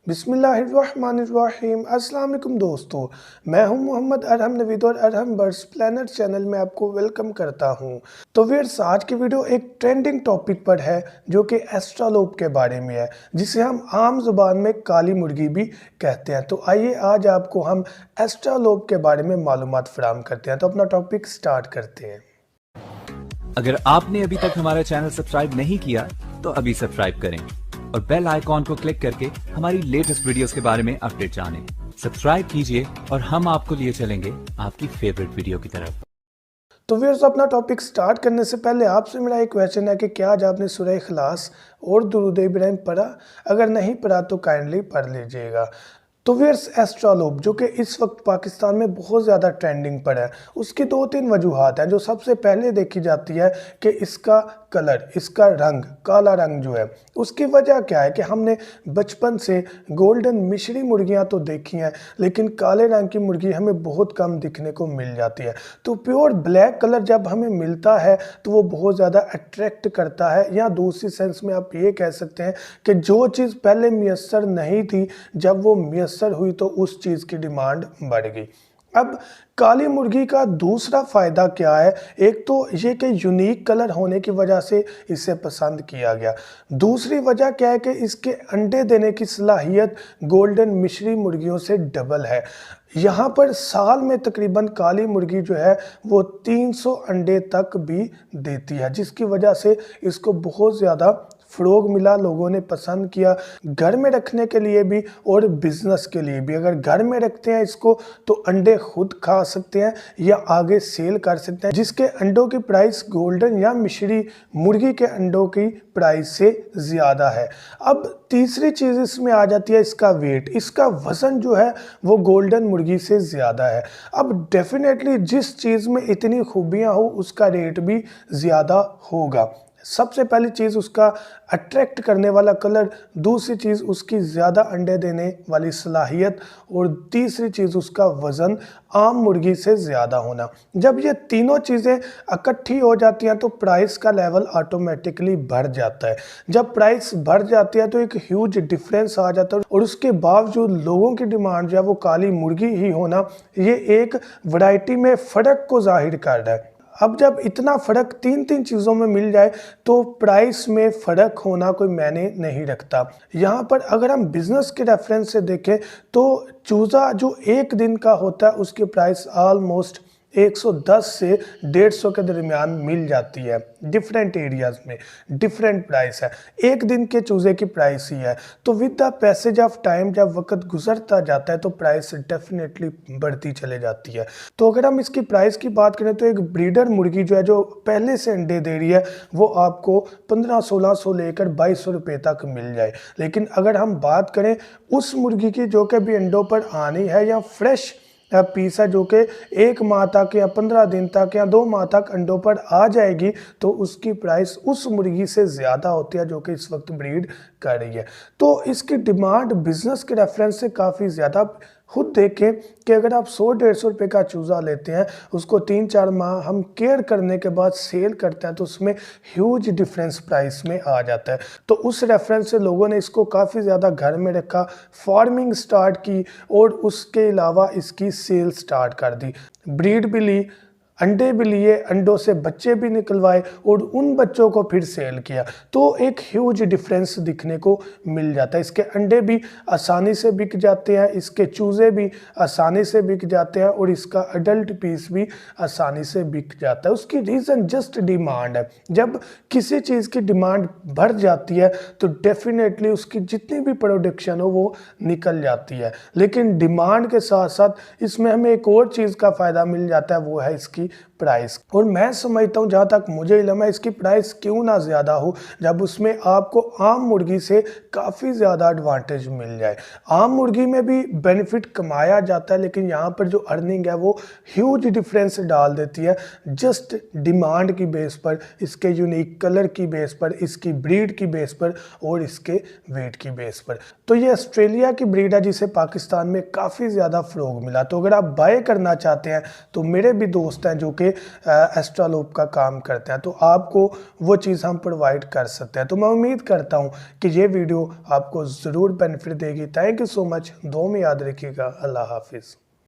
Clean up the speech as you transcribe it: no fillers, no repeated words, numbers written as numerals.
बिस्मिल्लाहिर्रहमानिर्रहीम। अस्सलाम वालेकुम दोस्तों, मैं हूं मोहम्मद अरहम नवीद और अरहम बर्ड्स प्लानट चैनल में आपको वेलकम करता हूं। तो व्यूअर्स, आज की वीडियो एक ट्रेंडिंग टॉपिक पर है जो कि एस्ट्रालोप के बारे में है, जिसे हम आम जुबान में काली मुर्गी भी कहते हैं। तो आइए आज आपको हम एस्ट्रालोप के बारे में मालूमात फराहम करते हैं। तो अपना टॉपिक स्टार्ट करते हैं। अगर आपने अभी तक हमारा चैनल सब्सक्राइब नहीं किया तो अभी सब्सक्राइब करें और बेल आइकॉन को क्लिक करके हमारी लेटेस्ट वीडियोस के बारे में अपडेट जानें। सब्सक्राइब कीजिए और हम आपको लिए चलेंगे आपकी फेवरेट वीडियो की तरफ। तो व्यूअर्स, अपना टॉपिक स्टार्ट करने से पहले आपसे मेरा एक क्वेश्चन है कि क्या आज आपने सूरह इखलास और दुरूद इब्राहिम पढ़ा? अगर नहीं पढ़ा तो काइंडली पढ़ लीजिएगा। तो व्यूअर्स, एस्ट्रालोप जो कि इस वक्त पाकिस्तान में बहुत ज़्यादा ट्रेंडिंग पर है, उसकी दो तीन वजूहात हैं। जो सबसे पहले देखी जाती है कि इसका कलर, इसका रंग, काला रंग जो है, उसकी वजह क्या है कि हमने बचपन से गोल्डन मिश्री मुर्गियां तो देखी हैं, लेकिन काले रंग की मुर्गी हमें बहुत कम दिखने को मिल जाती है। तो प्योर ब्लैक कलर जब हमें मिलता है तो वो बहुत ज़्यादा अट्रैक्ट करता है, या दूसरी सेंस में आप ये कह सकते हैं कि जो चीज़ पहले मैसर नहीं थी, जब वो मैसर हुई तो उस चीज़ की डिमांड बढ़ गई। अब काली मुर्गी का दूसरा फ़ायदा क्या है? एक तो ये कि यूनिक कलर होने की वजह से इसे पसंद किया गया। दूसरी वजह क्या है कि इसके अंडे देने की सलाहियत गोल्डन मिश्री मुर्गियों से डबल है। यहाँ पर साल में तकरीबन काली मुर्गी जो है वो 300 अंडे तक भी देती है, जिसकी वजह से इसको बहुत ज़्यादा फ़रोग मिला, लोगों ने पसंद किया, घर में रखने के लिए भी और बिज़नेस के लिए भी। अगर घर में रखते हैं इसको तो अंडे खुद खा सकते हैं या आगे सेल कर सकते हैं, जिसके अंडों की प्राइस गोल्डन या मिश्री मुर्गी के अंडों की प्राइस से ज़्यादा है। अब तीसरी चीज़ इसमें आ जाती है इसका वेट। इसका वज़न जो है वो गोल्डन मुर्गी से ज़्यादा है। अब डेफिनेटली जिस चीज़ में इतनी खूबियाँ हो उसका रेट भी ज़्यादा होगा। सबसे पहली चीज़ उसका अट्रैक्ट करने वाला कलर, दूसरी चीज़ उसकी ज़्यादा अंडे देने वाली सलाहियत, और तीसरी चीज़ उसका वज़न आम मुर्गी से ज़्यादा होना। जब ये तीनों चीज़ें इकट्ठी हो जाती हैं तो प्राइस का लेवल ऑटोमेटिकली बढ़ जाता है। जब प्राइस बढ़ जाती है तो एक ह्यूज डिफरेंस आ जाता है, और उसके बावजूद लोगों की डिमांड जो है वो काली मुर्गी ही होना, ये एक वैरायटी में फ़र्क को जाहिर कर रहा है। अब जब इतना फ़र्क तीन तीन चीज़ों में मिल जाए तो प्राइस में फ़र्क होना कोई मायने नहीं रखता। यहाँ पर अगर हम बिज़नेस के रेफरेंस से देखें तो चूज़ा जो एक दिन का होता है उसकी प्राइस ऑलमोस्ट 110 से 150 के दरमियान मिल जाती है। डिफरेंट एरियाज़ में डिफरेंट प्राइस है, एक दिन के चूज़े की प्राइस ही है। तो with the passage of time, जब वक्त गुजरता जाता है तो प्राइस डेफिनेटली बढ़ती चले जाती है। तो अगर हम इसकी प्राइस की बात करें तो एक ब्रीडर मुर्गी जो है, जो पहले से अंडे दे रही है, वो आपको 1500-1600 लेकर 2200 रुपये तक मिल जाए। लेकिन अगर हम बात करें उस मुर्गी की जो कि भी अंडों पर आनी है, या फ्रेश पीस है जो कि 1 माह तक या 15 दिन तक या 2 माह तक अंडों पर आ जाएगी, तो उसकी प्राइस उस मुर्गी से ज़्यादा होती है जो कि इस वक्त ब्रीड कर रही है। तो इसकी डिमांड बिजनेस के रेफरेंस से काफ़ी ज़्यादा। खुद देखें कि अगर आप 100-150 रुपये का चूज़ा लेते हैं, उसको 3-4 माह हम केयर करने के बाद सेल करते हैं, तो उसमें ह्यूज डिफरेंस प्राइस में आ जाता है। तो उस रेफरेंस से लोगों ने इसको काफ़ी ज़्यादा घर में रखा, फार्मिंग स्टार्ट की, और उसके अलावा इसकी सेल स्टार्ट कर दी, ब्रीड भी ली, अंडे भी लिए, अंडों से बच्चे भी निकलवाए, और उन बच्चों को फिर सेल किया। तो एक ह्यूज डिफरेंस दिखने को मिल जाता है। इसके अंडे भी आसानी से बिक जाते हैं, इसके चूज़े भी आसानी से बिक जाते हैं, और इसका अडल्ट पीस भी आसानी से बिक जाता है। उसकी रीज़न जस्ट डिमांड है। जब किसी चीज़ की डिमांड बढ़ जाती है तो डेफिनेटली उसकी जितनी भी प्रोडक्शन हो वो निकल जाती है। लेकिन डिमांड के साथ साथ इसमें हमें एक और चीज़ का फ़ायदा मिल जाता है, वो है इसकी प्राइस। और मैं समझता हूँ, जहाँ तक मुझे इल्म है, इसकी प्राइस क्यों ना ज़्यादा हो जब उसमें आपको आम मुर्गी से काफ़ी ज़्यादा एडवांटेज मिल जाए। आम मुर्गी में भी बेनिफिट कमाया जाता है, लेकिन यहाँ पर जो अर्निंग है वो ह्यूज डिफरेंस डाल देती है, जस्ट डिमांड की बेस पर, इसके यूनिक कलर की बेस पर, इसकी ब्रीड की बेस पर, और इसके वेट की बेस पर। तो ये ऑस्ट्रेलिया की ब्रीड है जिसे पाकिस्तान में काफ़ी ज़्यादा फ़रोग मिला। तो अगर आप बाय करना चाहते हैं तो मेरे भी दोस्त हैं हैं जो कि एस्ट्रालोप का काम करते हैं, तो आपको वो चीज़ हम प्रोवाइड कर सकते हैं। तो मैं उम्मीद करता हूँ कि ये वीडियो आपको ज़रूर बेनिफिट देगी। Thank you so much. दुआ में याद रखिएगा। अल्लाह हाफिज़।